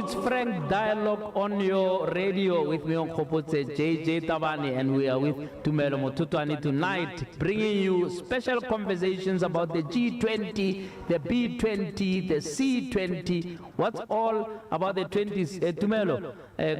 it's Frank Dialogue on your radio with me on Khopotse, JJ Tabane, and we are with Tumelo Mothotoane tonight, bringing you special conversations about the G20, the B20, the C20, what's all about the 20s. Tumelo,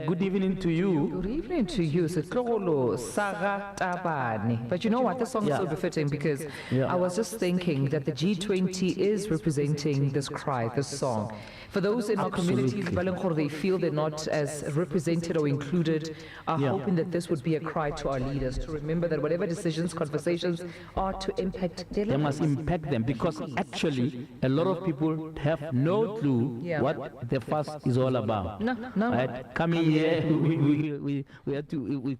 good evening to you. Good evening to you, Sitlolo Saga Tabane. But you know what, this song is so befitting because I was just thinking that the G20 is representing this cry, this song. For those in our communities, they feel they're not as represented or included, are hoping that this would be a cry to our leaders to remember that whatever decisions, conversations are to impact their lives. They must impact them, because actually a lot of people have no clue what the fuss is all about. No. Right? Coming here, we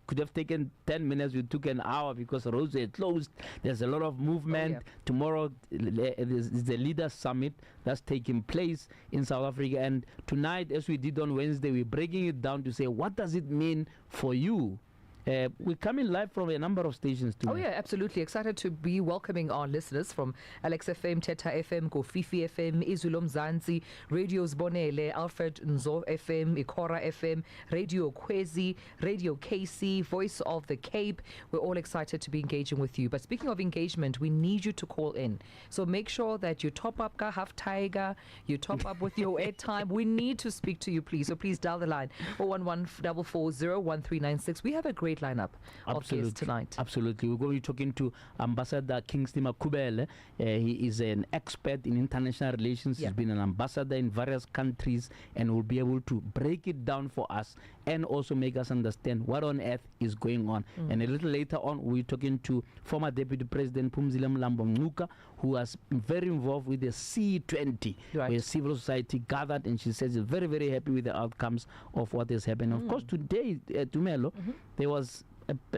could have taken 10 minutes, we took an hour because roads are closed. There's a lot of movement. Tomorrow is the Leaders Summit that's taking place in South Africa, and tonight, as we did on Wednesday, we're breaking it down to say, what does it mean for you? We're coming live from a number of stations tonight. Oh yeah, absolutely. Excited to be welcoming our listeners from Alex FM, Teta FM, Kofifi FM, Izulu Mzansi, Radio Zbonele, Alfred Nzo FM, Ikora FM, Radio Kwezi, Radio KC, Voice of the Cape. We're all excited to be engaging with you. But speaking of engagement, we need you to call in. So make sure that you top up Half Tiger, you top up with your airtime. We need to speak to you, please. So please dial the line 011-440-1396. We have a great lineup of guests tonight. Absolutely. We're going to be talking to Ambassador Kingsley Makubele. He is an expert in international relations. He's been an ambassador in various countries and will be able to break it down for us and also make us understand what on earth is going on. And a little later on, we're talking to former Deputy President Phumzile Mlambo Ngcuka, who was very involved with the C20, where civil society gathered, and she says she's very, very happy with the outcomes of what is happening. Of course, today, Tumelo, there was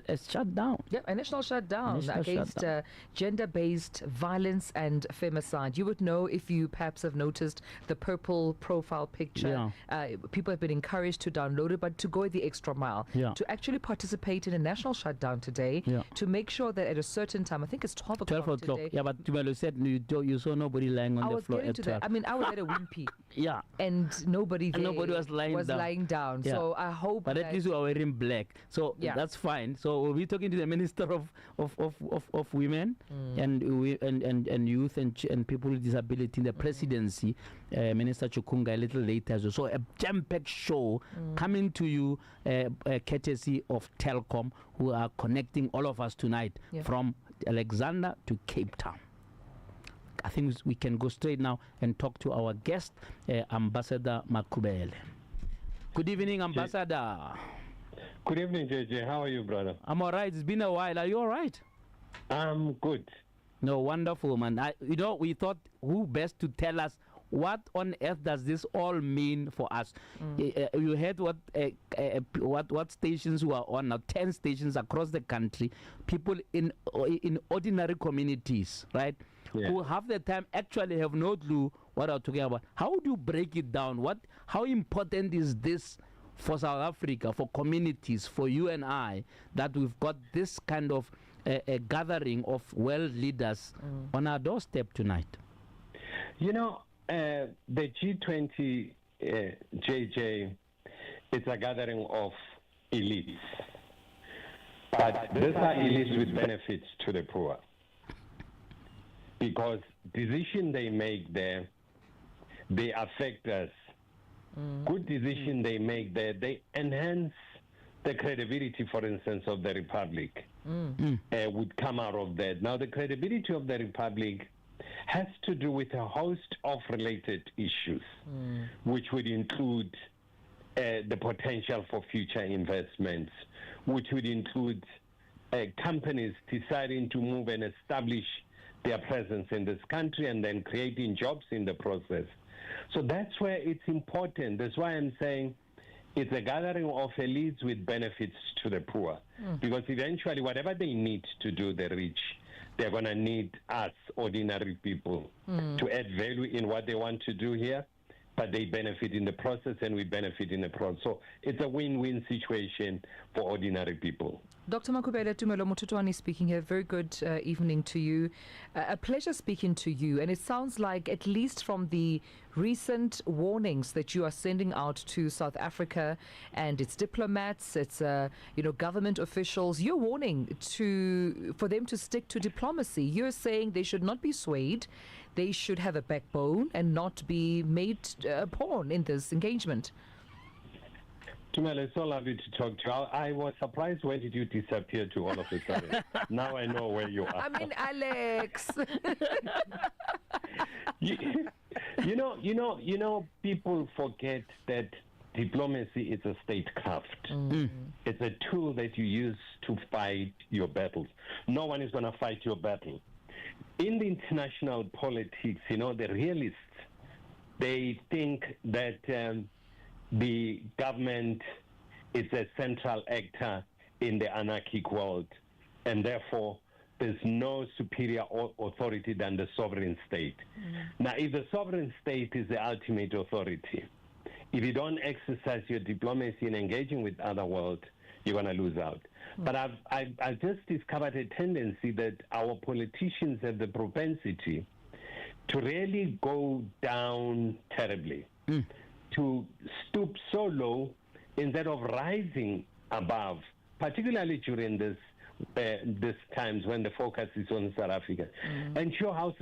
a shutdown. A national shutdown against gender-based violence and femicide. You would know if you perhaps have noticed the purple profile picture. People have been encouraged to download it, but to go the extra mile, to actually participate in a national shutdown today, to make sure that at a certain time, I think it's 12 o'clock today. Yeah, but Tumelo said you saw nobody lying on the floor at 12. I mean, I was at a Wimpy. And nobody was lying down. So I hope. But at least we are wearing black, so that's fine. So we'll be talking to the Minister of Women and Youth and People with Disability in the Presidency, Minister Chukunga, a little later. So a jam-packed show coming to you courtesy of Telkom, who are connecting all of us tonight from Alexander to Cape Town. I think we can go straight now and talk to our guest, Ambassador Makubele. Good evening, Ambassador. Good evening, JJ. How are you, brother? I'm all right. It's been a while. Are you all right? I'm good. No, wonderful, man. We thought who best to tell us what on earth does this all mean for us? You heard what stations we are on now, 10 stations across the country, people in ordinary communities, right? Who half the time actually have no clue what I'm talking about. How would you break it down? How important is this for South Africa, for communities, for you and I, that we've got this kind of a gathering of world leaders on our doorstep tonight? You know, the G20, JJ, it's a gathering of elites. But these are elites with benefits to the poor. Because decisions they make there, they affect us. Good decision they make there, they enhance the credibility, for instance, of the Republic would come out of that. Now, the credibility of the Republic has to do with a host of related issues, which would include the potential for future investments, which would include companies deciding to move and establish their presence in this country and then creating jobs in the process. So that's where it's important. That's why I'm saying it's a gathering of elites with benefits to the poor. Because eventually, whatever they need to do, the rich, they're going to need us, ordinary people, to add value in what they want to do here but they benefit in the process and we benefit in the process. So it's a win-win situation for ordinary people. Dr. Makubele, Tumelo, Mothotoane speaking here. Very good evening to you. A pleasure speaking to you. And it sounds like, at least from the recent warnings that you are sending out to South Africa and its diplomats, its government officials, you're warning for them to stick to diplomacy. You're saying they should not be swayed. They should have a backbone and not be made a pawn in this engagement. Tumelo, it's so lovely to talk to you. I was surprised, when did you disappear to all of a sudden? Now I know where you are. I mean, Alex. you know, people forget that diplomacy is a statecraft. It's a tool that you use to fight your battles. No one is going to fight your battle. In the international politics, the realists, they think that the government is a central actor in the anarchic world, and therefore there's no superior authority than the sovereign state. Now, if the sovereign state is the ultimate authority, if you don't exercise your diplomacy in engaging with other world, you're going to lose out. But I've just discovered a tendency that our politicians have the propensity to really go down terribly, to stoop so low instead of rising above, particularly during this times when the focus is on South Africa, and show how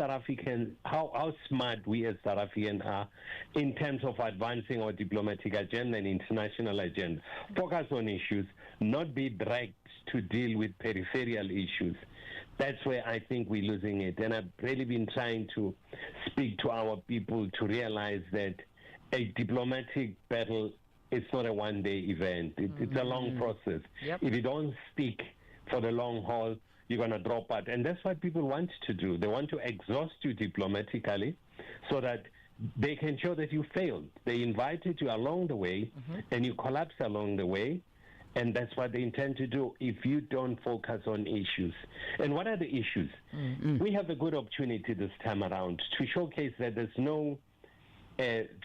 how smart we as South Africans are in terms of advancing our diplomatic agenda and international agenda. Focus on issues, not be dragged to deal with peripheral issues. That's where I think we're losing it. And I've really been trying to speak to our people to realize that a diplomatic battle is not a one-day event. It's a long process. Yep. If you don't stick for the long haul, you're going to drop out. And that's what people want to do. They want to exhaust you diplomatically so that they can show that you failed. They invited you along the way, and you collapse along the way. And that's what they intend to do if you don't focus on issues. And what are the issues? We have a good opportunity this time around to showcase that there's no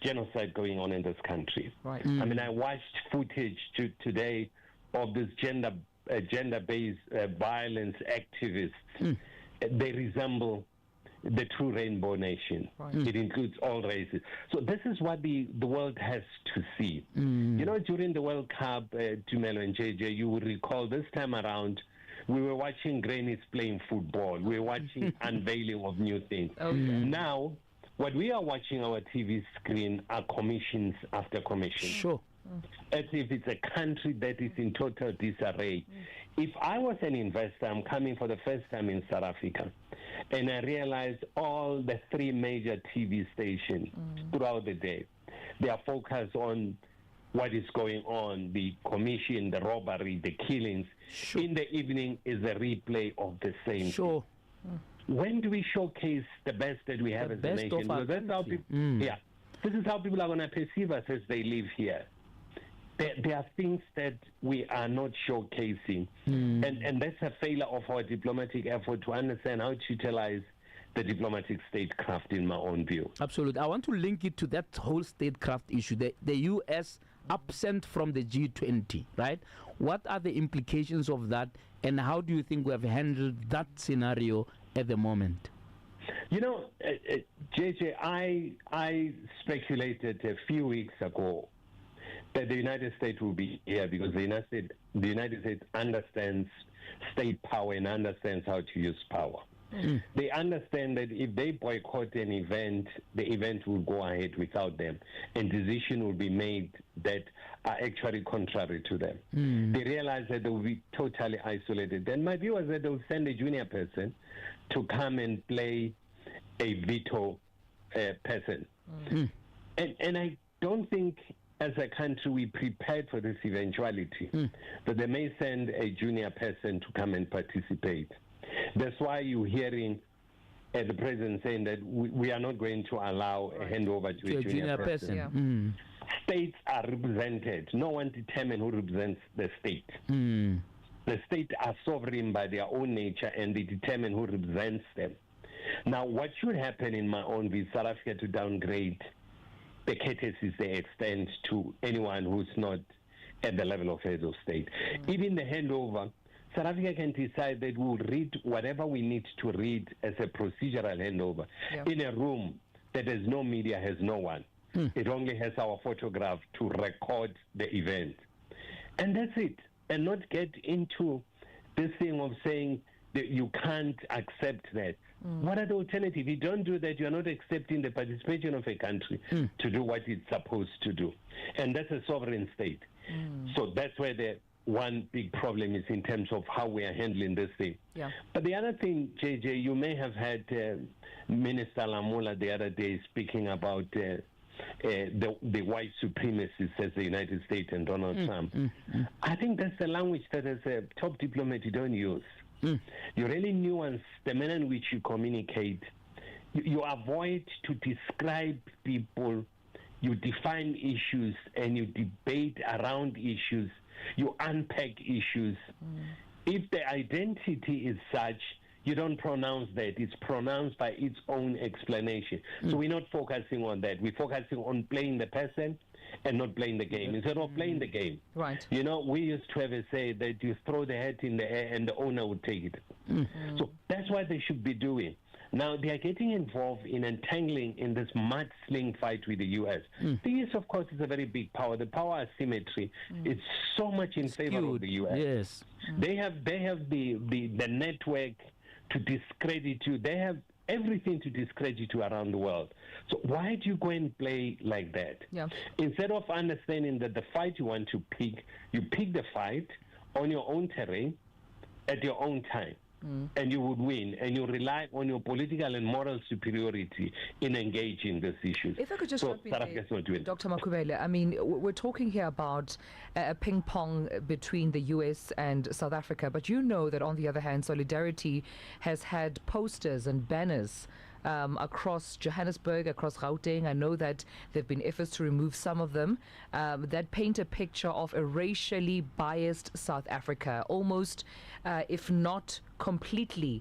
genocide going on in this country. Right. I mean, I watched footage today of this gender-based violence activists. They resemble the true rainbow nation. Right. It includes all races. So this is what the world has to see. During the World Cup, Tumelo and JJ, you will recall this time around, we were watching grannies playing football. We were watching unveiling of new things. Okay. Now, what we are watching on our TV screen are commissions after commission. Sure. As if it's a country that is in total disarray. If I was an investor, I'm coming for the first time in South Africa, and I realized all the three major TV stations throughout the day, they are focused on what is going on, the commission, the robbery, the killings. Sure. In the evening is a replay of the same Sure. thing. When do we showcase the best that we have as a nation? Because that's how people, this is how people are going to perceive us as they live here. There are things that we are not showcasing, and that's a failure of our diplomatic effort to understand how to utilize the diplomatic statecraft, in my own view. Absolutely. I want to link it to that whole statecraft issue. The U.S. absent from the G20, right? What are the implications of that, and how do you think we have handled that scenario at the moment? JJ, I speculated a few weeks ago that the United States will be here because the United States understands state power and understands how to use power. They understand that if they boycott an event, the event will go ahead without them, and decisions will be made that are actually contrary to them. They realize that they will be totally isolated. Then my view was that they will send a junior person to come and play a veto person. And I don't think as a country we prepared for this eventuality, that they may send a junior person to come and participate. That's why you're hearing the president saying that we are not going to allow a handover to a junior person. Yeah. States are represented. No one determines who represents the state. The states are sovereign by their own nature, and they determine who represents them. Now, what should happen, in my own view, South Africa to downgrade the courtesies they extend to anyone who's not at the level of heads of state. Even the handover, South Africa can decide that we'll read whatever we need to read as a procedural handover in a room that has no media, has no one. It only has our photograph to record the event. And that's it. And not get into this thing of saying that you can't accept that. What are the alternatives? If you don't do that, you're not accepting the participation of a country to do what it's supposed to do. And that's a sovereign state. So that's where the one big problem is in terms of how we are handling this thing. But the other thing, JJ, you may have had Minister Lamula the other day speaking about the white supremacists as the United States and Donald Trump. I think that's the language that as a top diplomat you don't use. You really nuance the manner in which you communicate. You avoid to describe people. You define issues and you debate around issues. You unpack issues. If the identity is such, you don't pronounce that. It's pronounced by its own explanation. So we're not focusing on that. We're focusing on playing the person and not playing the game. Instead of playing the game. Right. You know, we used to have a say that you throw the hat in the air and the owner would take it. So that's what they should be doing. Now, they are getting involved in entangling in this mud-sling fight with the U.S. The U.S., of course, is a very big power. The power asymmetry is so much in favor of the U.S. Yes. They have the network to discredit you. They have everything to discredit you around the world. So why do you go and play like that? Instead of understanding that the fight you want to pick, you pick the fight on your own terrain at your own time. And you would win, and you rely on your political and moral superiority in engaging these issues. If I could just South Africa's not doing. Dr. Makhubele, I mean, we're talking here about a ping pong between the US and South Africa, but you know that on the other hand, Solidarity has had posters and banners across Johannesburg, across Gauteng. I know that there have been efforts to remove some of them that paint a picture of a racially biased South Africa, almost, if not completely,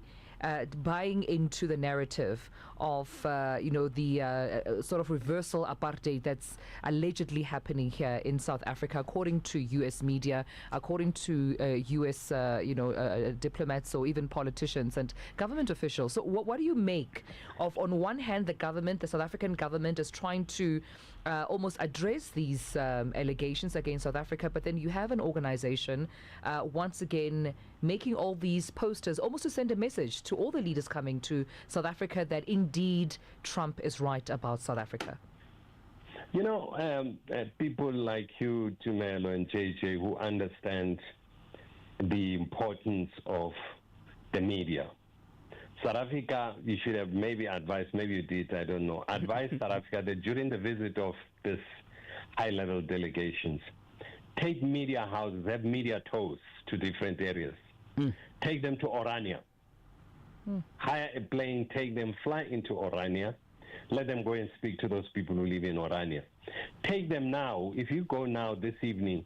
buying into the narrative of, the sort of reversal apartheid that's allegedly happening here in South Africa, according to U.S. media, according to U.S. Diplomats or even politicians and government officials. So what do you make of, on one hand, the South African government is trying to almost address these allegations against South Africa, but then you have an organization once again making all these posters almost to send a message to all the leaders coming to South Africa that indeed Trump is right about South Africa? You know, people like you, Tumelo and JJ, who understand the importance of the media. South Africa, you should have maybe advised, maybe you did, I don't know, advised South Africa that during the visit of this high-level delegations, take media houses, have media tours to different areas. Take them to Orania. Hire a plane, take them, fly into Orania. Let them go and speak to those people who live in Orania. Take them now. If you go now this evening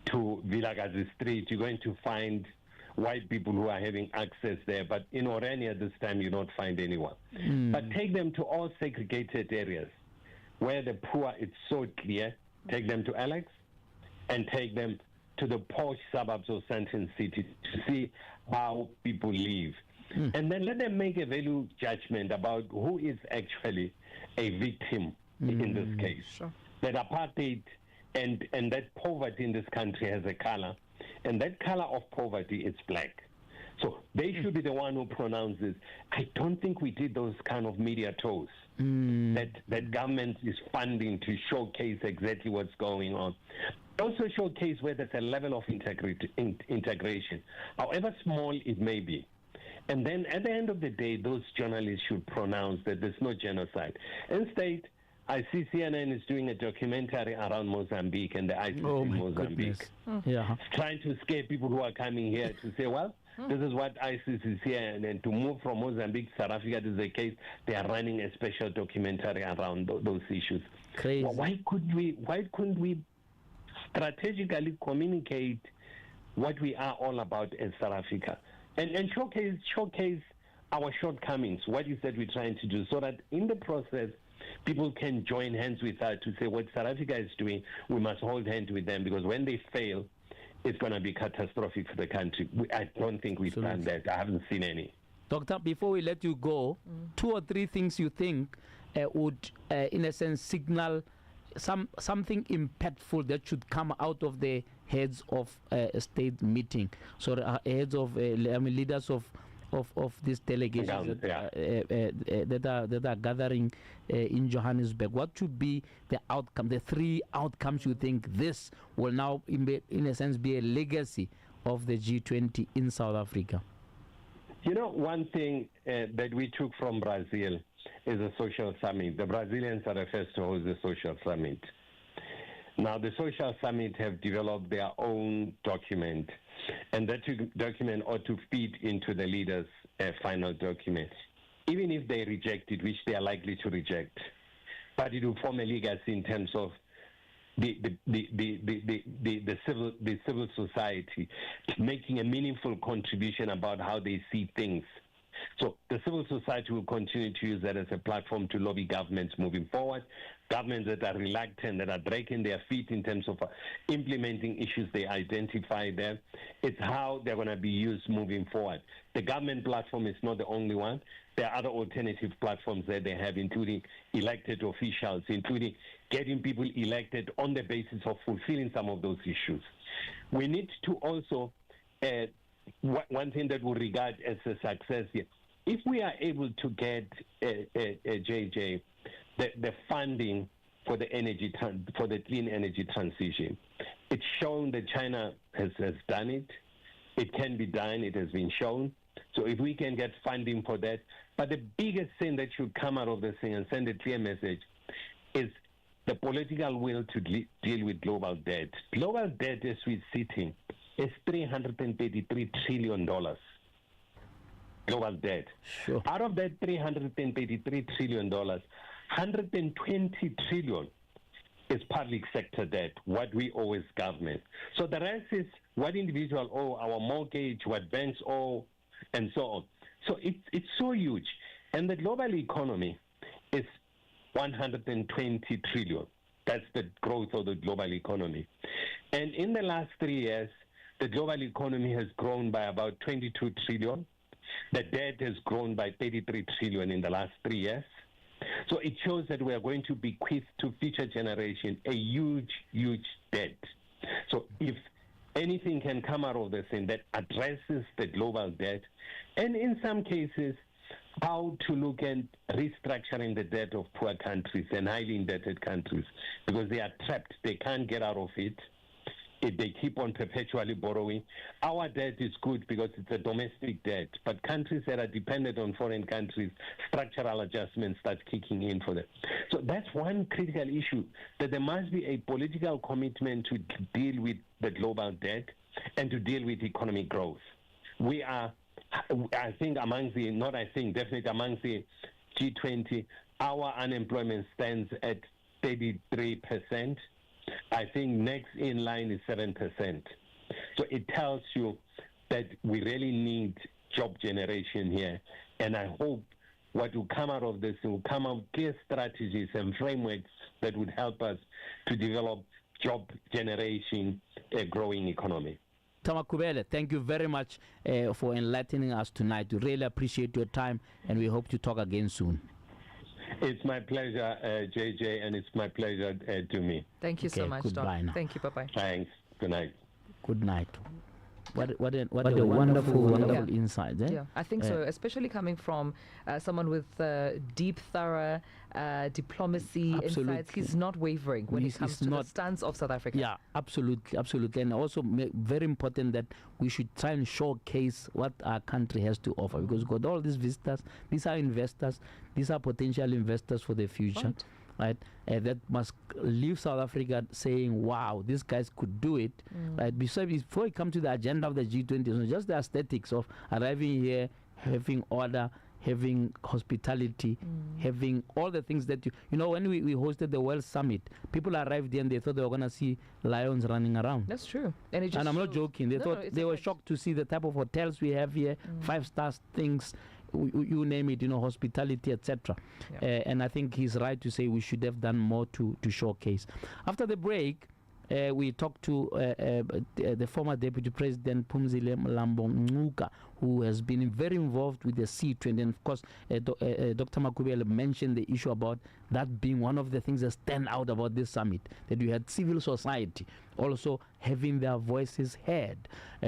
to Vilakazi Street, you're going to find white people who are having access there. But in Orania this time, you don't find anyone. But take them to all segregated areas where the poor, it's so clear. Take them to Alex and take them to the posh suburbs of Sandton City to see how people live. And then let them make a value judgment about who is actually a victim in this case. That apartheid and that poverty in this country has a color, and that color of poverty is black. So they should be the one who pronounces. I don't think we did those kind of media tours that government is funding to showcase exactly what's going on. Also showcase where there's a level of integration, however small it may be. And then at the end of the day, those journalists should pronounce that there's no genocide. Instead, I see CNN is doing a documentary around Mozambique and the ISIS in Mozambique. Trying to scare people who are coming here to say, well, this is what ISIS is here, and then to move from Mozambique to South Africa, this is the case. They are running a special documentary around those issues. Crazy. Why couldn't we strategically communicate what we are all about as South Africa, and showcase our shortcomings, what is that we're trying to do, so that in the process people can join hands with us to say what South Africa is doing, we must hold hands with them, because when they fail, it's going to be catastrophic for the country. I don't think we've done that. I haven't seen any. Doctor, before we let you go, 2 or 3 things you think would, in a sense, signal something impactful that should come out of the heads of a state meeting. So heads of leaders of these delegations that are gathering in Johannesburg. What should be the outcome, the 3 outcomes you think this will now, in a sense, be a legacy of the G20 in South Africa? You know, one thing that we took from Brazil is a social summit. The Brazilians are the first to host the social summit. Now, the social summit have developed their own document, and that document ought to feed into the leaders' final document, even if they reject it, which they are likely to reject. But it will form a legacy in terms of the civil society making a meaningful contribution about how they see things. So the civil society will continue to use that as a platform to lobby governments moving forward. Governments that are reluctant, that are dragging their feet in terms of implementing issues they identify there. It's how they're going to be used moving forward. The government platform is not the only one. There are other alternative platforms that they have, including elected officials, including getting people elected on the basis of fulfilling some of those issues. We need to also, one thing that we regard as a success here, if we are able to get JJ, the funding for the for the clean energy transition, it's shown that China has done it. It can be done. It has been shown. So if we can get funding for that, but the biggest thing that should come out of this thing and send a clear message is the political will to deal with global debt. Global debt, as we're sitting, is $333 trillion. Global debt. Sure. Out of that $333 trillion, $120 trillion is public sector debt, what we owe as government. So the rest is what individuals owe, our mortgage, what banks owe, and so on. So it's so huge. And the global economy is 120 trillion. That's the growth of the global economy. And in the last 3 years, the global economy has grown by about 22 trillion. The debt has grown by 33 trillion in the last 3 years. So it shows that we are going to bequeath to future generation a huge, huge debt. So if anything can come out of this thing that addresses the global debt, and in some cases, how to look at restructuring the debt of poor countries and highly indebted countries, because they are trapped. They can't get out of it. If they keep on perpetually borrowing. Our debt is good because it's a domestic debt, but countries that are dependent on foreign countries, structural adjustments start kicking in for them. So that's one critical issue, that there must be a political commitment to deal with the global debt and to deal with economic growth. We are, I think, definitely amongst the G20, our unemployment stands at 33%. I think next in line is 7%. So it tells you that we really need job generation here. And I hope what will come out of this will come out clear strategies and frameworks that would help us to develop job generation, a growing economy. Tumelo, thank you very much for enlightening us tonight. We really appreciate your time, and we hope to talk again soon. It's my pleasure, JJ, and it's my pleasure to me. Thank you so much, goodbye Doc. now. Thank you. Bye-bye. Thanks. Good night. Good night. What a wonderful insight. Yeah, I think so, especially coming from someone with deep, thorough diplomacy insights. He's not wavering when it comes to the stance of South Africa. Yeah, absolutely. And also very important that we should try and showcase what our country has to offer, because we've got all these visitors. These are investors. These are potential investors for the future. Right, that must leave South Africa saying, wow, these guys could do it. Right, before we come to the agenda of the G20, it's not just the aesthetics of arriving here, having order, having hospitality, having all the things that you know, when we hosted the World Summit, people arrived there and they thought they were going to see lions running around. That's true. And I'm not joking. They thought they were shocked to see the type of hotels we have here, 5-star things, you name it, hospitality, etc. Yeah. And I think he's right to say we should have done more to showcase. After the break, we talked to the former Deputy President Phumzile Mlambo-Ngcuka, who has been very involved with the C20. And of course, Dr. Makubele mentioned the issue about that being one of the things that stand out about this summit, that you had civil society also having their voices heard.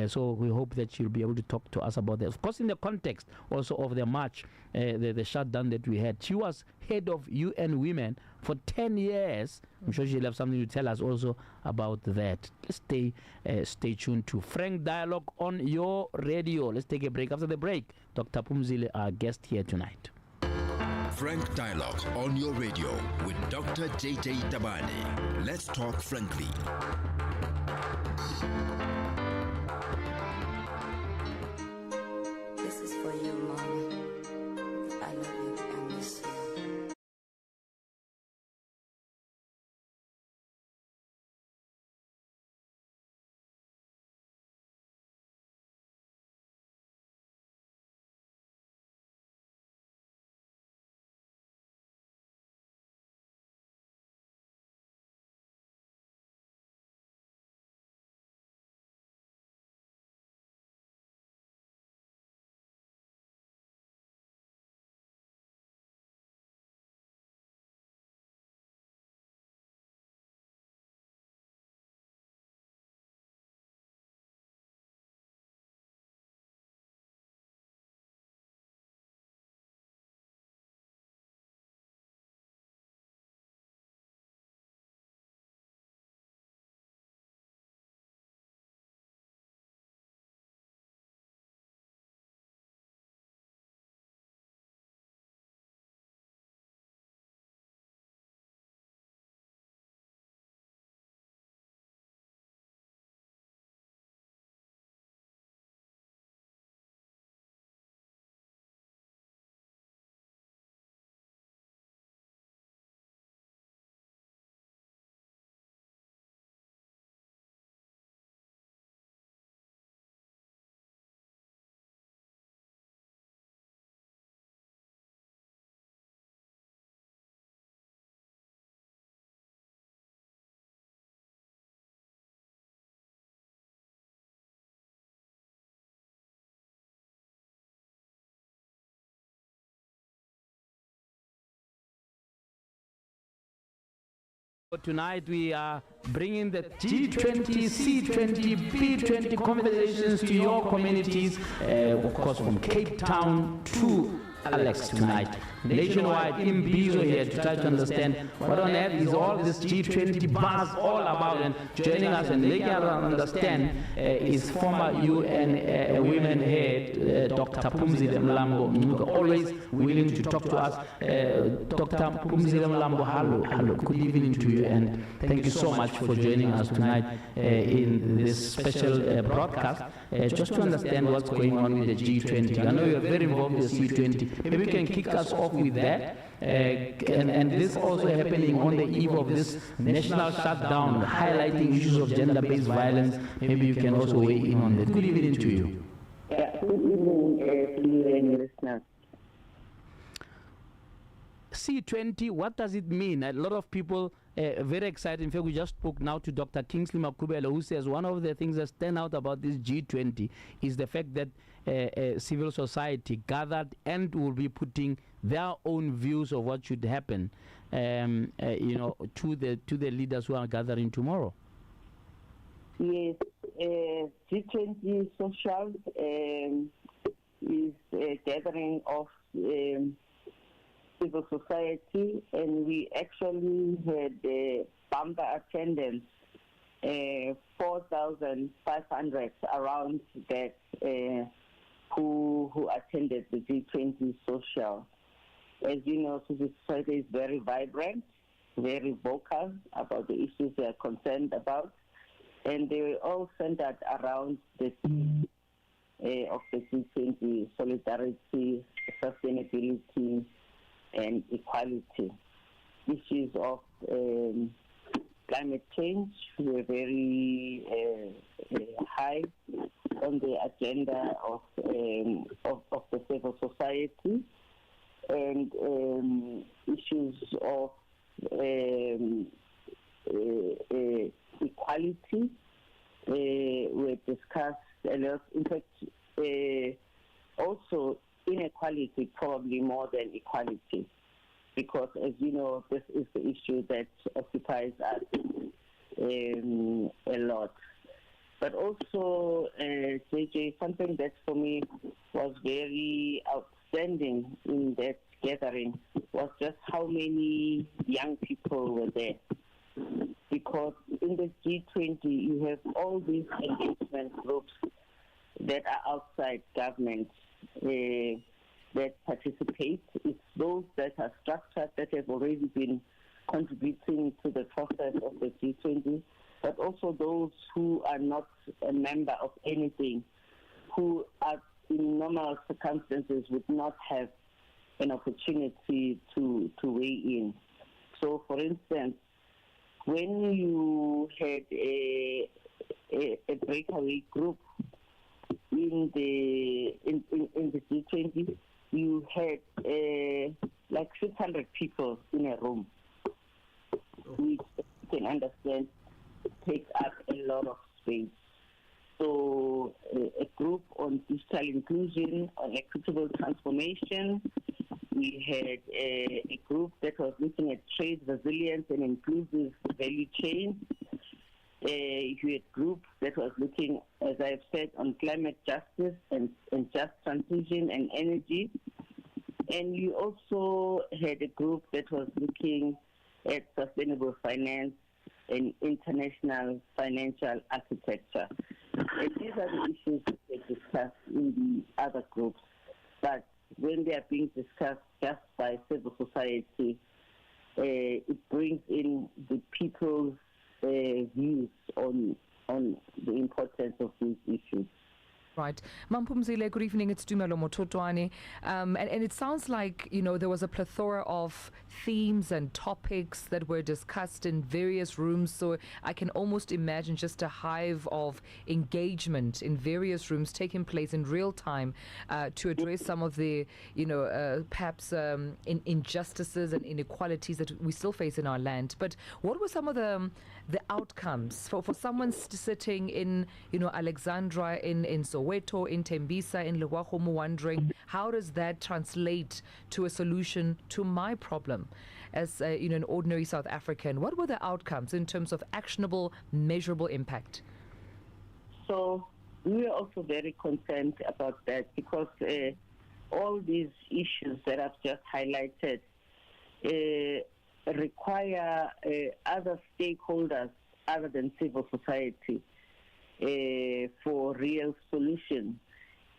So we hope that she'll be able to talk to us about that. Of course, in the context also of the march, the shutdown that we had. She was head of UN Women for 10 years. I'm sure she'll have something to tell us also about that. Let's stay tuned to Frank Dialogue on your radio. Let's take a break. After the break, Dr. Phumzile, our guest here tonight. Frank Dialogue on your radio with Dr. JJ Tabane. Let's talk frankly. This is for you, Mom. I love you and miss you. Tonight we are bringing the G20, C20, B20 conversations to your communities, of course from Cape Town to Alex tonight. Nationwide in Bizo here to try to understand what on earth is all this G20 buzz all about, and joining us and making us understand is former UN Women Head Dr. Phumzile Mlambo-Ngcuka, always willing to talk to us. Dr. Phumzile Mlambo, hello, good evening to you, and thank you so much for joining us tonight in this special broadcast, just to understand what's going on with the G20. I know you're very involved with the C20. Maybe you can kick us off with that, and this also happening on the eve of this national shutdown, highlighting issues of gender-based violence. Maybe you can also weigh in on that. Good evening to you. Yeah, good evening to you and your listeners. C20, what does it mean? A lot of people very excited. In fact, we just spoke now to Dr. Kingsley Makubele, who says one of the things that stand out about this G20 is the fact that civil society gathered and will be putting their own views of what should happen, to the leaders who are gathering tomorrow. Yes, G20 Social is a gathering of civil society, and we actually had bumper attendance, 4,500 around that who attended the G20 Social. As you know, civil society is very vibrant, very vocal about the issues they are concerned about, and they were all centered around the theme of the G20: solidarity, sustainability, and equality. Issues of climate change were very high on the agenda of the civil society, and issues of equality were discussed a lot. In fact, also inequality, probably more than equality, because as you know, this is the issue that occupies us a lot. But also, JJ, something that for me was very outstanding in that gathering was just how many young people were there. Because in the G20, you have all these engagement groups that are outside government that participate. It's those that are structured, that have already been contributing to the process of the G20, but also those who are not a member of anything, who are in normal circumstances would not have an opportunity to weigh in. So, for instance, when you had a breakaway group in the G20, you had like 600 people in a room, which you can understand takes up a lot of space. So a group on digital inclusion, on equitable transformation. We had a group that was looking at trade resilience and inclusive value chain. You had a group that was looking, as I've said, on climate justice and just transition and energy. And you also had a group that was looking at sustainable finance and international financial architecture. And these are the issues that they discussed in the other groups. But when they are being discussed just by civil society, it brings in the people's views on the importance of these issues. Right. Mampumzile, good evening. It's Tumelo, Mothotoane. And it sounds like, you know, there was a plethora of themes and topics that were discussed in various rooms. So I can almost imagine just a hive of engagement in various rooms taking place in real time to address some of the, you know, perhaps injustices and inequalities that we still face in our land. But what were some of the outcomes for someone sitting in, you know, Alexandra, in Soweto, in Tembisa, in Lewagomo, wondering how does that translate to a solution to my problem as you know, an ordinary South African? What were the outcomes in terms of actionable, measurable impact? So we are also very concerned about that, because all these issues that I've just highlighted require other stakeholders other than civil society for real solutions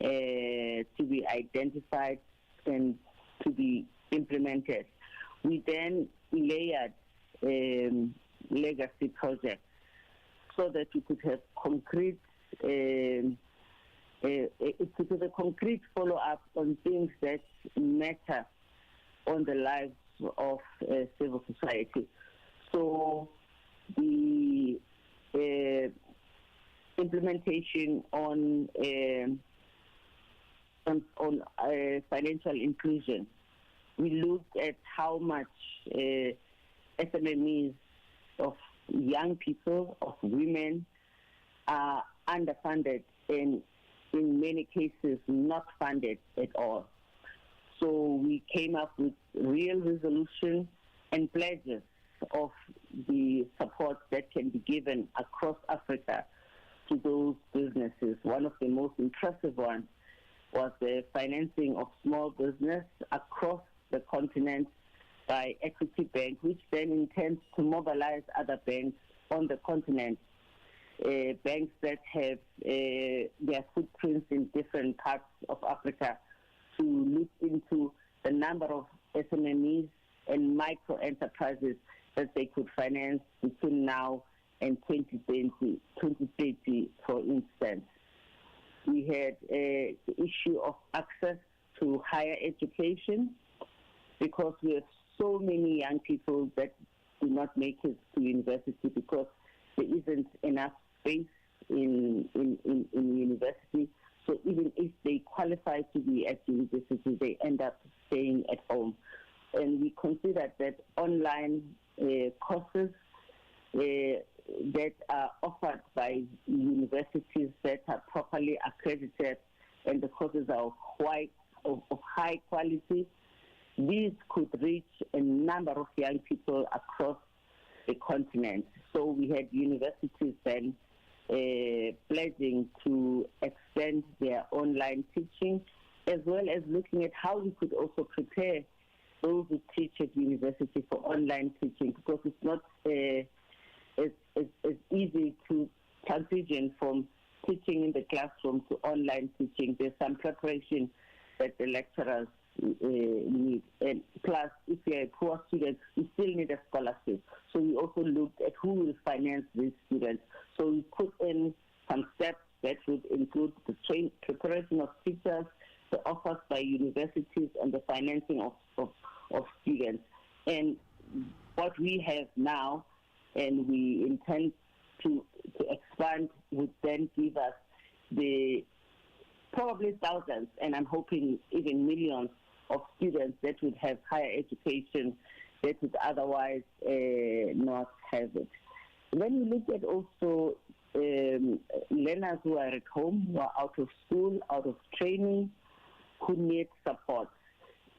to be identified and to be implemented. We then layered legacy projects so that we could have concrete a concrete follow-up on things that matter on the lives of civil society. So the implementation on financial inclusion. We looked at how much SMMEs of young people, of women, are underfunded and in many cases not funded at all. So we came up with real resolution and pledges of the support that can be given across Africa to those businesses. One of the most impressive ones was the financing of small business across the continent by Equity Bank, which then intends to mobilize other banks on the continent, banks that have their footprints in different parts of Africa, to look into the number of SMMEs and micro enterprises that they could finance between now and 2030, for instance. We had the issue of access to higher education, because we have so many young people that do not make it to university because there isn't enough space in university. So even if they qualify to be at university, they end up staying at home. And we consider that online courses that are offered by universities that are properly accredited and the courses are of high quality, these could reach a number of young people across the continent. So we had universities then pledging to extend their online teaching, as well as looking at how we could also prepare those who teach at university for online teaching, because it's not as easy to transition from teaching in the classroom to online teaching. There's some preparation that the lecturers need. And plus, if you're a poor student, you still need a scholarship. So we also looked at who will finance these students. So we put in some steps that would include the preparation of teachers, the offers by universities, and the financing of students. And what we have now, and we intend to expand, would then give us the probably thousands, and I'm hoping even millions of students that would have higher education that would otherwise not have it. Then we look at also learners who are at home, who are out of school, out of training, who need support.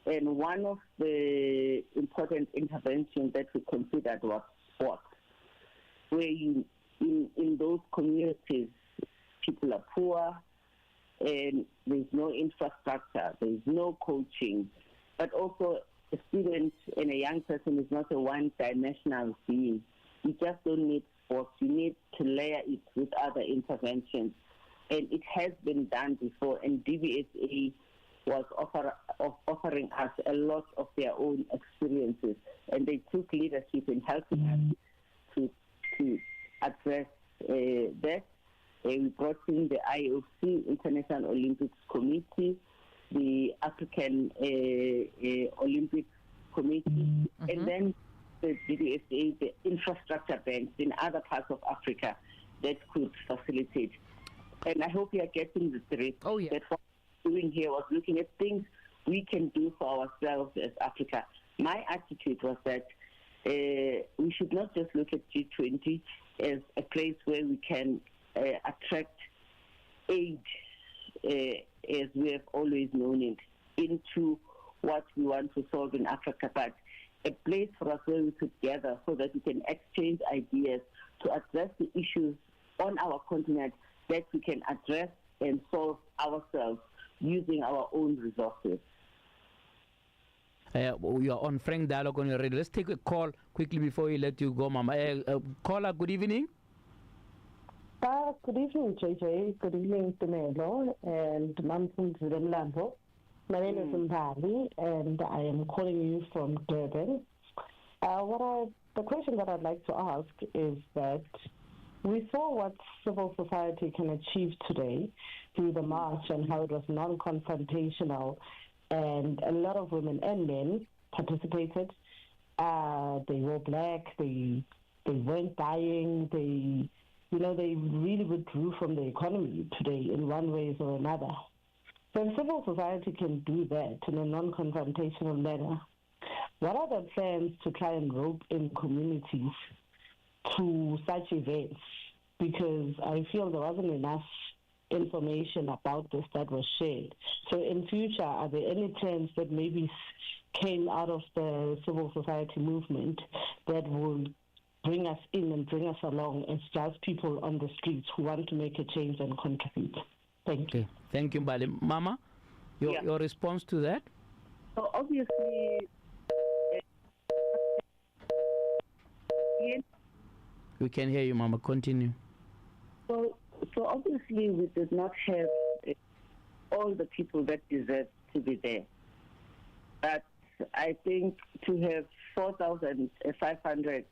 And one of the important interventions that we considered was sport, where in those communities, people are poor, and there's no infrastructure, there's no coaching, but also a student and a young person is not a one-dimensional being. You just don't need sports. You need to layer it with other interventions. And it has been done before, and DBSA was offering us a lot of their own experiences, and they took leadership in helping us to address that. We brought in the IOC, International Olympics Committee, the African Olympic Committee, and then the DBSA, the infrastructure banks in other parts of Africa that could facilitate. And I hope you are getting the drift. Oh, yeah. That what we're doing here was looking at things we can do for ourselves as Africa. My attitude was that we should not just look at G20 as a place where we can attract aid, as we have always known it, into what we want to solve in Africa, but a place for us where we could gather so that we can exchange ideas to address the issues on our continent that we can address and solve ourselves using our own resources. You are on Frank Dialogue on your radio. Let's take a call quickly before we let you go, Mama. Caller, good evening. Good evening, JJ. Good evening, Tumelo and Mamsun Zilemlambo. My name is Mbali, and I am calling you from Durban. The question that I'd like to ask is that we saw what civil society can achieve today through the march and how it was non-confrontational, and a lot of women and men participated. They were black, they weren't dying, they really withdrew from the economy today in one way or another. So if civil society can do that in a non-confrontational manner, what are the plans to try and rope in communities to such events? Because I feel there wasn't enough information about this that was shared. So in future, are there any plans that maybe came out of the civil society movement that will bring us in and bring us along as just people on the streets who want to make a change and contribute? Thank you. Thank you, Mbali. Mama, your response to that? So obviously, we can hear you, Mama. Continue. So obviously, we did not have all the people that deserve to be there. But I think to have 4,500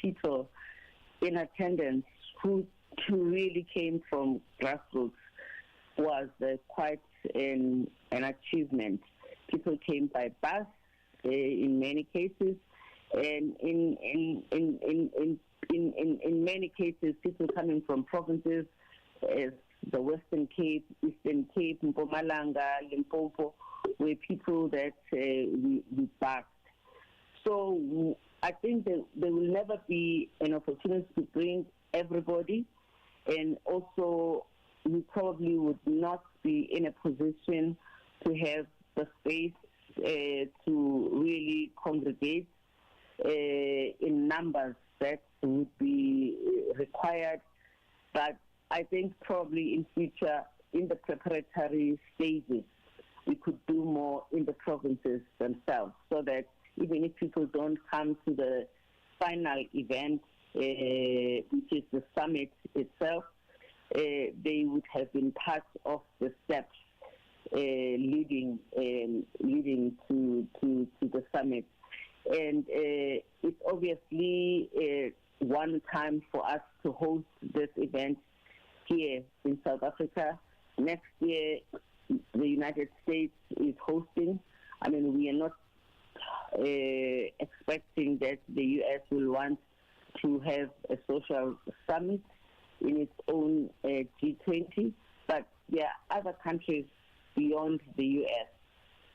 people in attendance who really came from grassroots was quite an achievement. People came by bus in many cases, and in many cases, people coming from provinces as the Western Cape, Eastern Cape, Mpumalanga, Limpopo, were people that we backed. So I think that there will never be an opportunity to bring everybody, and also we probably would not be in a position to have the space to really congregate in numbers that would be required. But I think probably in future, in the preparatory stages, we could do more in the provinces themselves, so that even if people don't come to the final event, which is the summit itself, they would have been part of the steps leading to the summit. And it's obviously one time for us to host this event here in South Africa. Next year, the United States is hosting. I mean, we are not expecting that the U.S. will want to have a social summit in its own G20, but there are other countries beyond the U.S.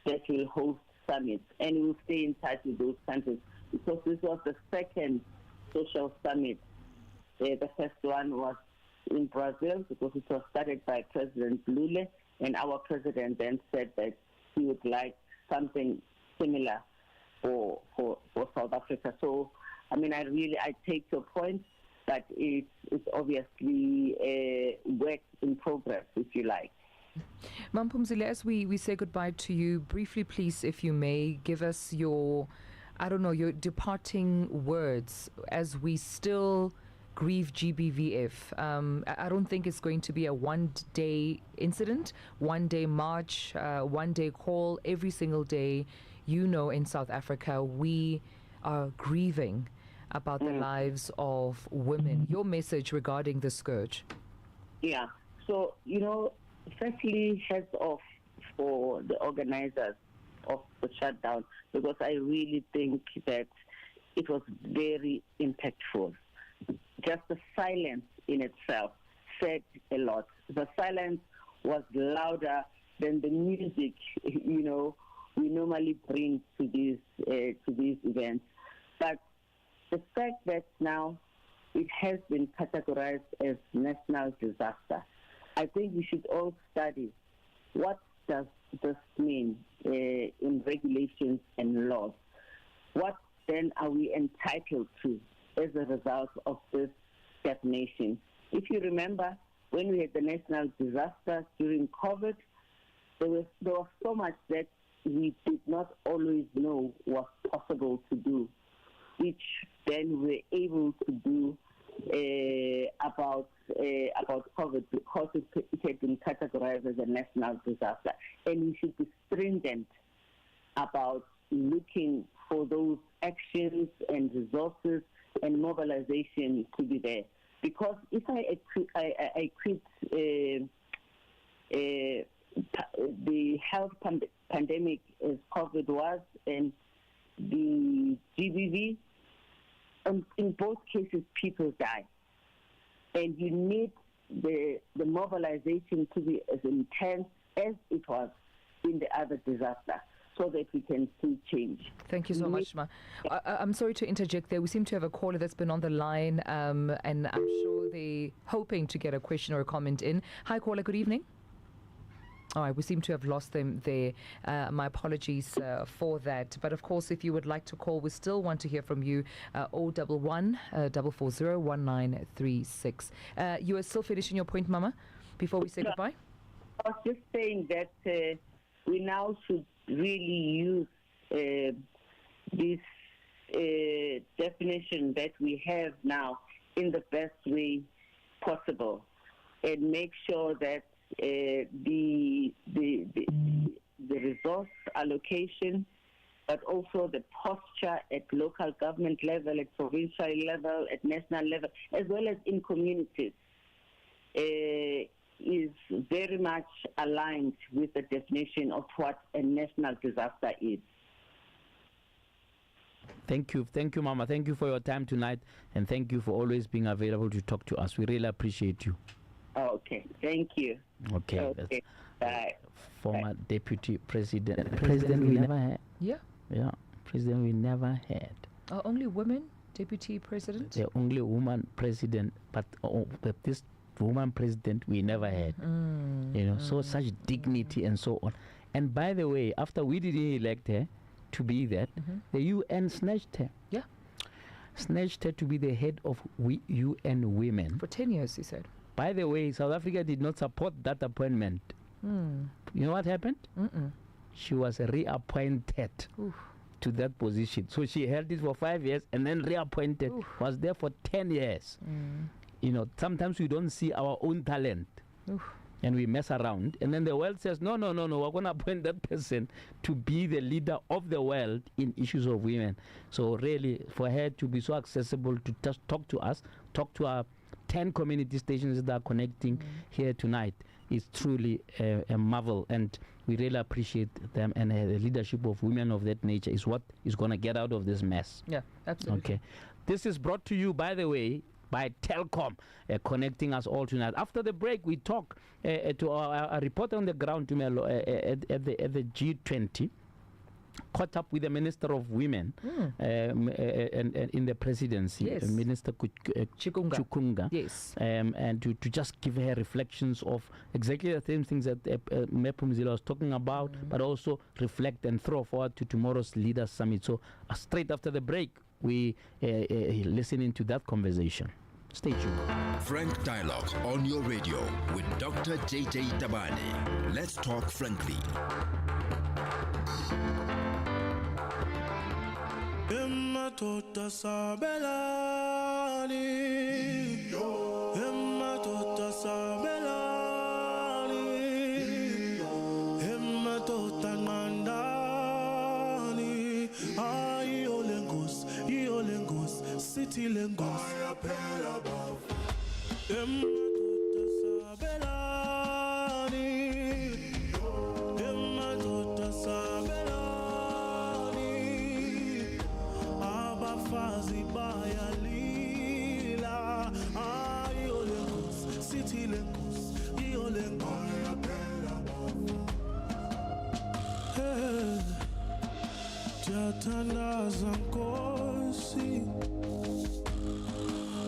that will host summits, and we'll stay in touch with those countries, because this was the second social summit. The first one was in Brazil, because it was started by President Lula, and our president then said that he would like something similar for South Africa. So, I mean, I take your point, but it's obviously a work in progress, if you like. Mampumzile, as we say goodbye to you, briefly, please, if you may, give us your departing words as we still grieve GBVF. I don't think it's going to be a one-day incident, one-day march, one-day call. Every single day, in South Africa, we are grieving about the lives of women. Your message regarding the scourge? Yeah. So, firstly, heads off for the organizers of the shutdown, because I really think that it was very impactful. Just the silence in itself said a lot. The silence was louder than the music, we normally bring to these events. But the fact that now it has been categorized as national disaster, I think we should all study what does this mean in regulations and laws. What then are we entitled to as a result of this definition? If you remember, when we had the national disaster during COVID, there was so much that we did not always know was possible to do, which then we were able to do about COVID, because it had been categorized as a national disaster. And we should be stringent about looking for those actions and resources and mobilization to be there. Because if I quit the health pandemic as COVID was, and the GBV, in both cases people die. And you need the mobilization to be as intense as it was in the other disaster, so that we can see change. Thank you so much, Ma. I'm sorry to interject there. We seem to have a caller that's been on the line, and I'm sure they're hoping to get a question or a comment in. Hi, caller, good evening. All right, we seem to have lost them there. My apologies for that. But of course, if you would like to call, we still want to hear from you. 011 440 1936. You are still finishing your point, Mama, before we say goodbye? I was just saying that we now should really use this definition that we have now in the best way possible, and make sure that the resource allocation, but also the posture at local government level, at provincial level, at national level, as well as in communities, is very much aligned with the definition of what a national disaster is. Thank you, Mama. Thank you for your time tonight, and thank you for always being available to talk to us. We really appreciate you. Okay, thank you. Okay. Okay, bye. Former deputy president. President we never had. Yeah. Yeah. President we never had. Only women deputy president? The only woman president, but this woman president we never had. So such dignity and so on. And by the way, after we didn't elect her to be that, the UN snatched her. Yeah. Snatched her to be the head of UN Women. For 10 years, he said. By the way, South Africa did not support that appointment. You know what happened? She was reappointed to that position. So she held it for 5 years and then reappointed, was there for 10 years. Sometimes we don't see our own talent. And we mess around, and then the world says, no, we're going to appoint that person to be the leader of the world in issues of women. So really, for her to be so accessible to just talk to us, talk to our 10 community stations that are connecting here tonight, is truly a marvel, and we really appreciate them, and the leadership of women of that nature is what is going to get out of this mess. Yeah, absolutely. Okay. This is brought to you, by the way, by Telkom, connecting us all tonight. After the break, we talk to our reporter on the ground, Tumelo, at the G20, caught up with the Minister of Women and in the presidency, Yes. Minister Chukunga. Yes. And to just give her reflections of exactly the same things that Mepumzila was talking about, but also reflect and throw forward to tomorrow's Leaders Summit. So straight after the break, we listening to that conversation. Stay tuned. Frank Dialogue on your radio with Dr. JJ Tabane. Let's talk frankly. City Lengos, City Lengos, Jatandaza Nkosi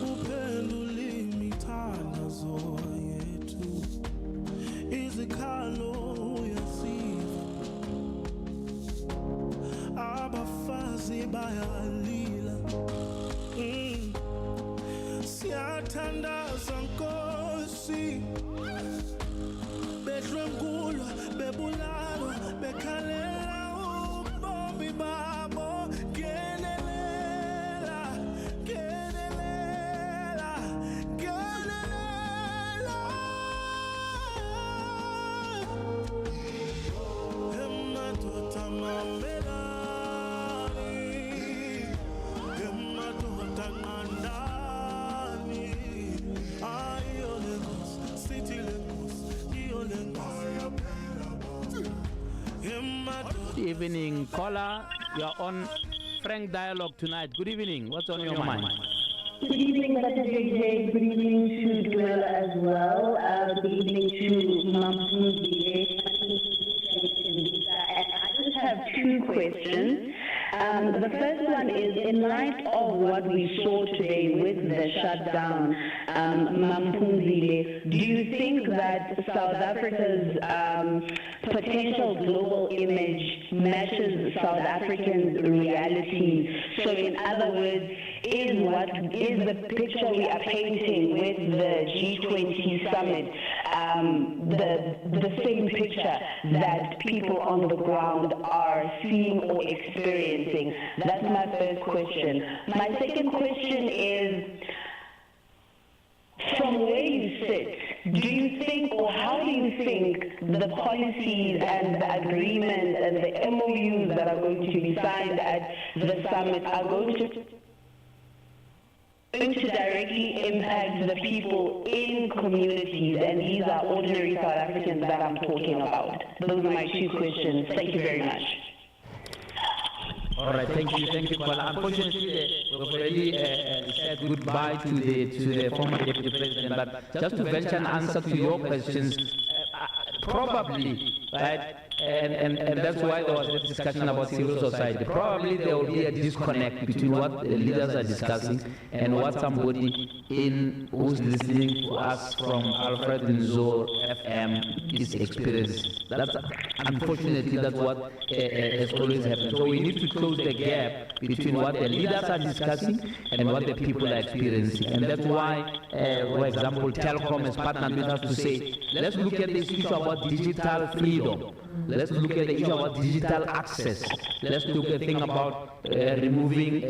uphendula imithandazo yethu izikhalo uyasiva abafazi bayalila siyathandaza Nkosi bedlwengulwa bebulalwa bekhalela ubomi babo genelela emadota mamelani emadota nqandani ayo Lagos City Lagos iyo Lagos Good evening, caller. You are on Frank Dialogue tonight. Good evening. What's on your mind? Good evening, Dr. JJ. Good evening to Tumelo as well. Good evening to Mampuzi. I just have two questions. The first one is, in light of what we saw today with the shutdown, Mampuzi, do you think that South Africa's potential global image matches South Africans' reality? So in other words, is the picture we are painting with the G20 summit the same picture that people on the ground are seeing or experiencing? That's my first question. My second question is, from where you sit, do you think, or how do you think the policies and the agreements and the MOUs that are going to be signed at the summit are going to directly impact the people in communities, and these are ordinary South Africans that I'm talking about? Those are my two questions. Thank you very much. All right, thank you, Kola. Unfortunately, we've already said goodbye to the former deputy president, but just to venture an answer to your questions, probably, right? And that's why there was a discussion about civil society. Probably there will be a disconnect between what the leaders are discussing and what somebody who's listening to us from Alfred Nzo FM is experiencing. That's unfortunately that's what has always happened. So we need to close the gap between what the leaders are discussing and what the people are experiencing. And that's why, for example, Telkom has partnered with us to say, let's look at this issue about digital freedom. Let's look at the issue about digital access. Let's look at the thing about removing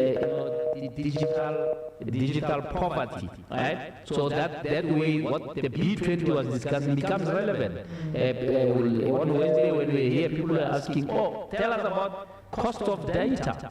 digital poverty, right? So that way, what the B20 was discussing becomes relevant. On Wednesday, when we hear people are asking, tell us about cost of data.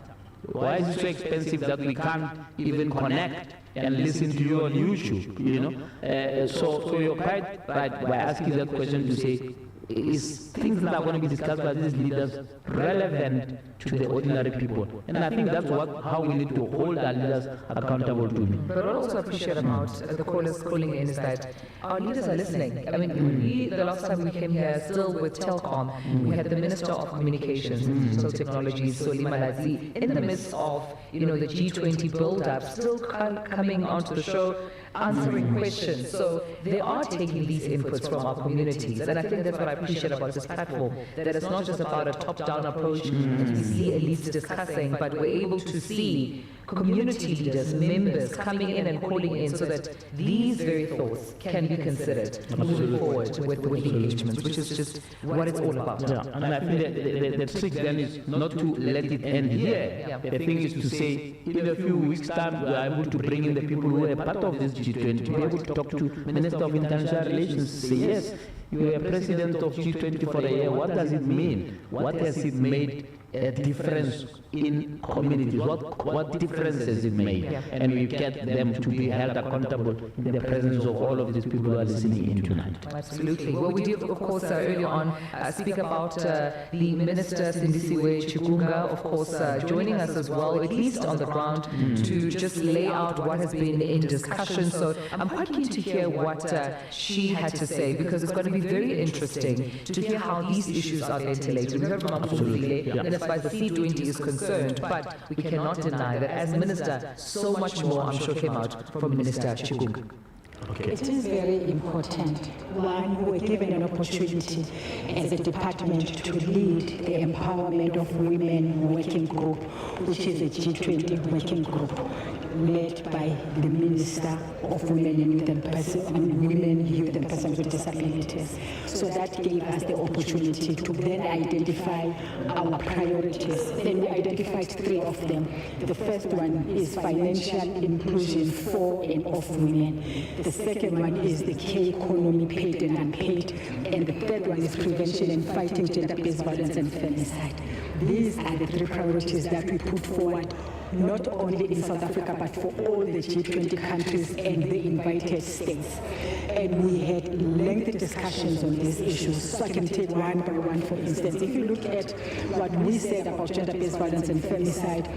Why is it so expensive that we can't even connect and listen to you on YouTube? You know, so you're quite right by asking that question to say, is things that are going to be discussed by these leaders relevant to the ordinary people? And I think that's how we need to hold our leaders accountable to me. But what I also appreciate about the callers calling in is that our leaders are listening. I mean, the last time we came here, still with Telkom, we had the Minister of Communications and Digital Technologies, Solima Lazi, in the midst of, the G20 build-up, still coming onto the show, answering questions. So they are taking these inputs from our communities. And I think that's what I appreciate about this platform, that it's not just about a top-down approach that we see elites discussing, but we're able to see community leaders, members coming in and calling in so that these very thoughts can be considered moving forward with the engagements, which is just what it's all about. Yeah. And I think the trick then is not to let it end here. The thing is to say, in a few weeks' time, we are able to bring in the people who are part of this G20, to be able to talk to Minister of International Relations, say, yes, you are president of G20 for a year. What does it mean? What has it made a difference in communities? What difference has it made? And we get them to be held accountable in the presence of all of these people who are listening in tonight. Absolutely. Well, we did, of course, earlier on speak about the Minister Sindisiwe Chikunga, of course, joining us as well, at least on the ground, to just lay out what has been in discussion. So I'm quite keen to hear what she had to say, because it's going to be very interesting to hear how these issues are ventilated. We heard from Akufile, as far as the C20 is concerned, but we cannot deny that as Minister, so much more, I'm sure, came out from Minister Chikunga. Okay. It is very important. One, we were given an opportunity as a department to lead the empowerment of women working group, which is a G20 working group, led by the Minister of Women and Youth and Women, Youth and Persons with Disabilities. So that gave us the opportunity to then identify our priorities. Then we identified 3 of them. The first one is financial inclusion for and of women. The second one is the K-economy, paid and unpaid. And the third one is prevention and fighting gender-based violence and femicide. These are the 3 priorities that we put forward, not only in South Africa, but for all the G20 countries and the invited states. And we had lengthy discussions on these issues. So I can take one by one, for instance. If you look at what we said about gender-based violence and femicide,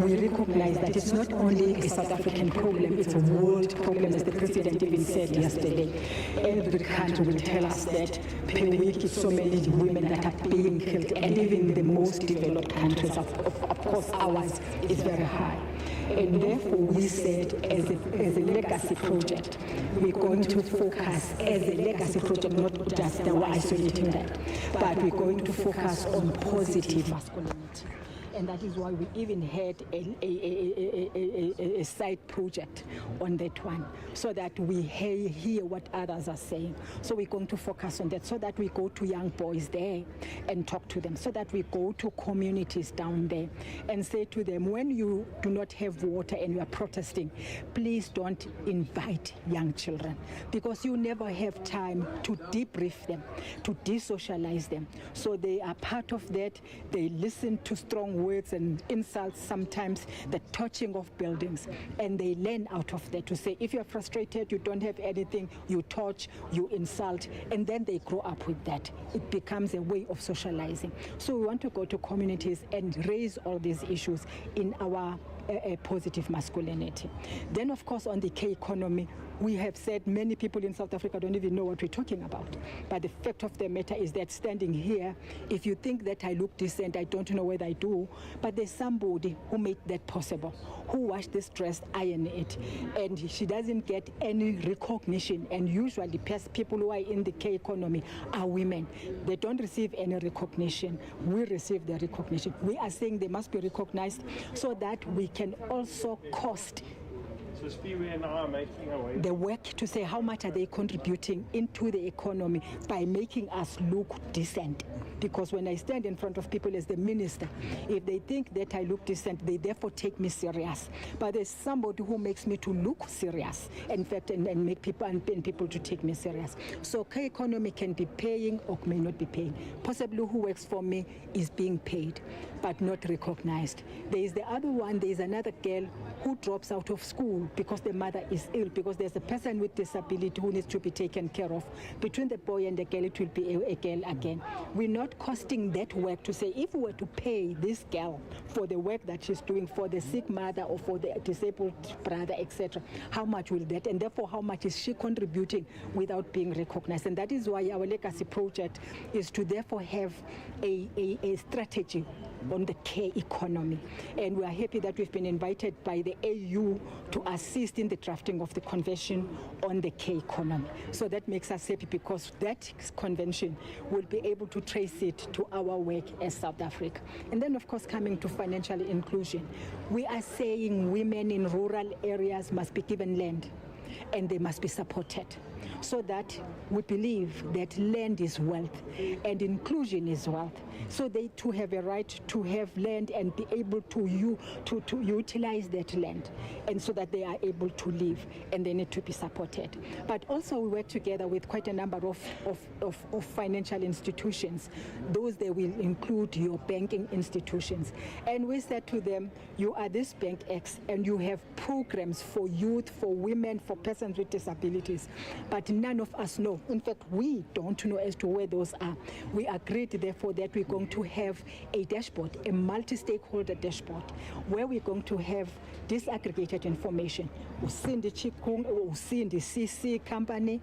we recognize that it's not only a South African problem, it's a world problem, as the President even said yesterday. Every country will tell us that per week it's so many women that are being killed, and even the most developed countries, of course ours is very high. And therefore we said, as a legacy project, we're going to focus as a legacy project, not just isolating that, but we're going to focus on positive masculinity. And that is why we even had a side project on that one, so that we hear what others are saying. So we're going to focus on that, so that we go to young boys there and talk to them, so that we go to communities down there and say to them, when you do not have water and you are protesting, please don't invite young children, because you never have time to debrief them, to de-socialize them. So they are part of that. They listen to strong words and insults, sometimes the torching of buildings. And they learn out of that to say, if you're frustrated, you don't have anything, you torch, you insult, and then they grow up with that. It becomes a way of socializing. So we want to go to communities and raise all these issues in our positive masculinity. Then, of course, on the K economy, we have said many people in South Africa don't even know what we're talking about. But the fact of the matter is that standing here, if you think that I look decent, I don't know whether I do, but there's somebody who made that possible, who washed this dress, ironed it, and she doesn't get any recognition. And usually people who are in the K economy are women. They don't receive any recognition. We receive the recognition. We are saying they must be recognized so that we can also cost the work to say how much are they contributing into the economy by making us look decent. Because when I stand in front of people as the minister, if they think that I look decent, they therefore take me serious. But there's somebody who makes me to look serious, in fact, and make people and people to take me serious. So K economy can be paying or may not be paying. Possibly who works for me is being paid, but not recognized. There is the other one, there is another girl who drops out of school because the mother is ill, because there's a person with disability who needs to be taken care of. Between the boy and the girl, it will be a girl again. We're not costing that work to say, if we were to pay this girl for the work that she's doing for the sick mother or for the disabled brother, etc., how much will that, and therefore how much is she contributing without being recognized? And that is why our legacy project is to therefore have a strategy on the K economy. And we are happy that we've been invited by the AU to assist in the drafting of the convention on the K economy. So that makes us happy because that convention will be able to trace it to our work as South Africa. And then, of course, coming to financial inclusion, we are saying women in rural areas must be given land and they must be supported, so that we believe that land is wealth and inclusion is wealth. So they too have a right to have land and be able to utilize that land, and so that they are able to live, and they need to be supported. But also we work together with quite a number of financial institutions. Those they will include your banking institutions. And we said to them, you are this Bank X and you have programs for youth, for women, for persons with disabilities. But none of us know. In fact, we don't know as to where those are. We agreed, therefore, that we're going to have a dashboard, a multi-stakeholder dashboard, where we're going to have disaggregated information. Cindy Chikung, Cindy CC company,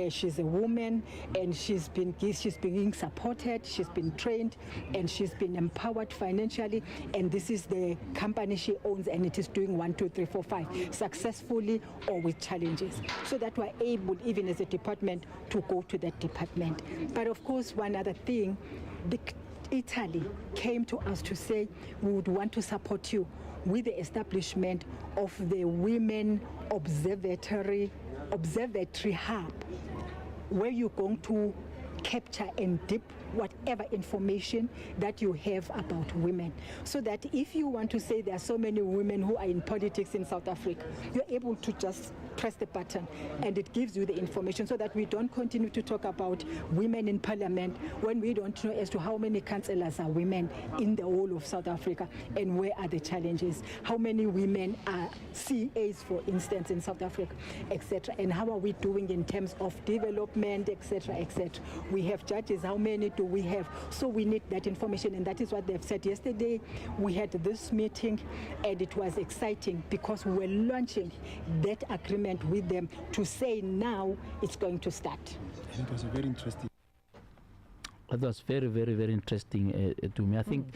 she's a woman, and she's being supported, she's been trained, and she's been empowered financially, and this is the company she owns, and it is doing 1, 2, 3, 4, 5 successfully or with challenges, so that we're able, even as a department, to go to that department. But of course, one other thing, Italy came to us to say, we would want to support you with the establishment of the Women Observatory Hub, where you're going to capture and dip whatever information that you have about women, so that if you want to say there are so many women who are in politics in South Africa, you're able to just press the button and it gives you the information, so that we don't continue to talk about women in parliament when we don't know as to how many councillors are women in the whole of South Africa, and where are the challenges, how many women are CAs, for instance, in South Africa, etc., and how are we doing in terms of development, etc., etc. We have judges, how many do we have? So we need that information, and that is what they've said. Yesterday we had this meeting and it was exciting because we were launching that agreement with them to say now it's going to start. It was very interesting. That was very, very, very interesting to me. I think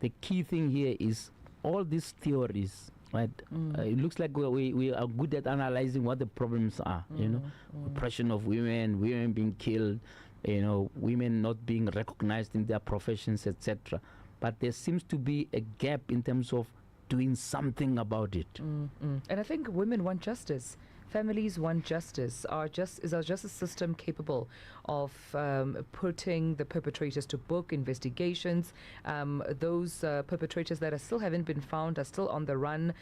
the key thing here is all these theories, right? It looks like we are good at analyzing what the problems are, you know, oppression of women, women being killed, you know, women not being recognized in their professions, etc. But there seems to be a gap in terms of doing something about it. And I think women want justice Families want justice. Is our justice system capable of putting the perpetrators to book, investigations? Those perpetrators that still haven't been found are still on the run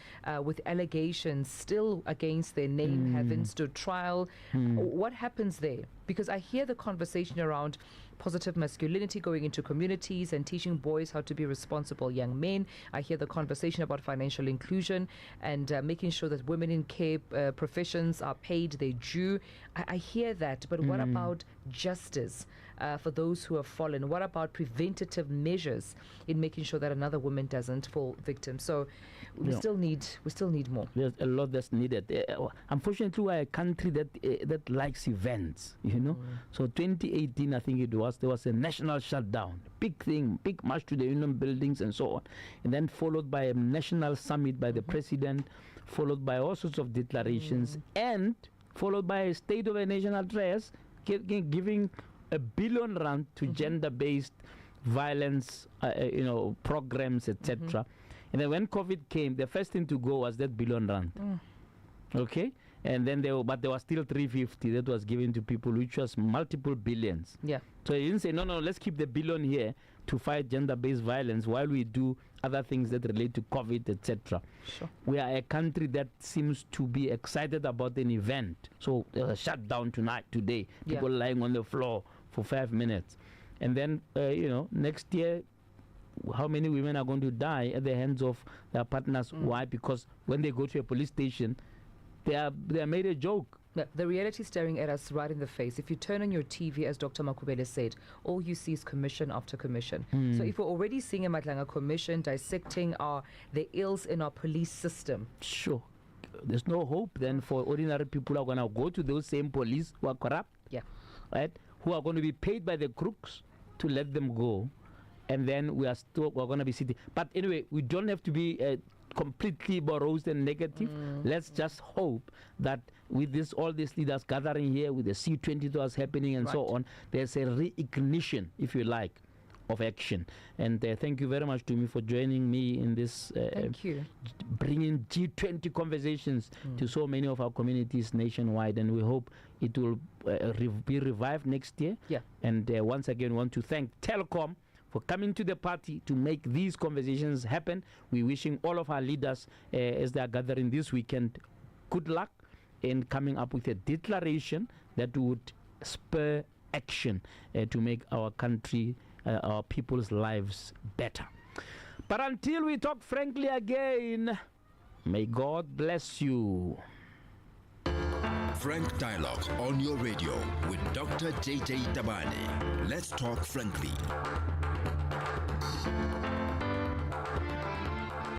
with allegations still against their name, haven't stood trial. What happens there? Because I hear the conversation around positive masculinity going into communities and teaching boys how to be responsible young men. I hear the conversation about financial inclusion and making sure that women in care professions are paid their due. I hear that, but what about justice for those who have fallen? What about preventative measures in making sure that another woman doesn't fall victim? So we still need more. There's a lot that's needed. Unfortunately, we're a country that likes events, you know. So 2018, I think it was, there was a national shutdown, big thing, big march to the union buildings and so on, and then followed by a national summit by the president, followed by all sorts of declarations, and followed by a state of a nation address giving R1 billion to gender-based violence, programs, etc. And then when COVID came, the first thing to go was that R1 billion. Okay? And then there was still 350 that was given to people, which was multiple billions. Yeah. So he didn't say, no, let's keep the R1 billion here to fight gender-based violence while we do other things that relate to COVID, etc. Sure. We are a country that seems to be excited about an event. So there was a shutdown today. People lying on the floor for 5 minutes. And then, next year, how many women are going to die at the hands of their partners? Why? Because when they go to a police station, they are made a joke. The reality staring at us right in the face. If you turn on your TV, as Dr. Makubele said, all you see is commission after commission. So if we're already seeing a Matlanga commission dissecting the ills in our police system, sure, there's no hope then for ordinary people who are going to go to those same police who are corrupt, right? Who are going to be paid by the crooks to let them go, and then we're going to be sitting. But anyway, we don't have to be completely morose and negative. Let's just hope that with all these leaders gathering here, with the C20 that was happening and so on, there's a reignition, if you like, of action. And thank you very much to me for joining me in this thank you. Bringing G20 conversations to so many of our communities nationwide, and we hope it will be revived next year. And once again, want to thank Telkom for coming to the party to make these conversations happen. We're wishing all of our leaders as they are gathering this weekend good luck in coming up with a declaration that would spur action to make our country, our people's lives better. But until we talk frankly again, may God bless you. Frank Dialogue on your radio with Dr. JJ Tabane. Let's talk frankly.